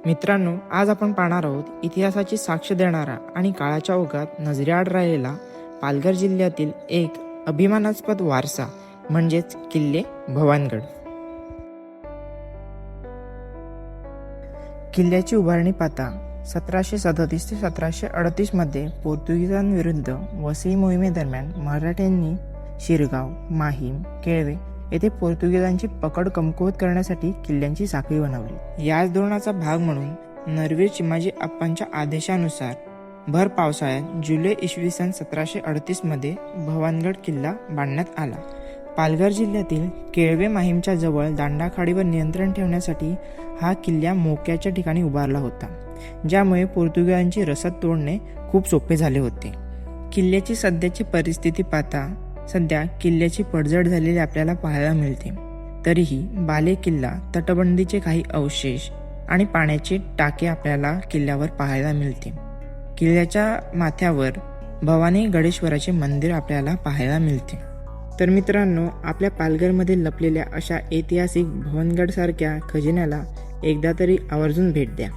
मित्रांनो, आज आपण पाहणार आहोत इतिहासाची साक्ष देणारा आणि काळाच्या ओघात नजरेआड राहिलेला पालघर जिल्ह्यातील एक अभिमानास्पद वारसा म्हणजेच किल्ले भवानगड। किल्ल्याची उभारणी पाहता 1737 ते 1738 मध्ये पोर्तुगीजांविरुद्ध वसई मोहिमेदरम्यान मराठ्यांनी शिरगाव, माहीम, केळवे येथे पोर्तुगीजांची पकड कमकुवत करण्यासाठी किल्ल्यांची साखळी बनवली। याच धोरणाचा भाग म्हणून नरवीर चिमाजी अप्पांच्या आदेशानुसार भर पावसाळ्यात जुलै इसवी सन 1738 मध्ये भवानगड किल्ला बांधण्यात आला। पालघर जिल्ह्यातील केळवे माहीमच्या जवळ दांडाखाडीवर नियंत्रण ठेवण्यासाठी हा किल्ला मोक्याच्या ठिकाणी उभारला होता, ज्यामुळे पोर्तुगीजांची रसद तोडणे खूप सोपे झाले होते। किल्ल्याची सध्याची परिस्थिती पाहता सध्या किल्ल्याची पडझड झालेली आपल्याला पाहायला मिळते। तरीही बाले किल्ला, तटबंदीचे काही अवशेष आणि पाण्याचे टाके आपल्याला किल्ल्यावर पाहायला मिळते। किल्ल्याच्या माथ्यावर भवानी गणेश्वराचे मंदिर आपल्याला पाहायला मिळते। तर मित्रांनो, आपल्या पालघरमध्ये लपलेल्या अशा ऐतिहासिक भवानगड सारख्या खजिन्याला एकदा तरी आवर्जून भेट द्या।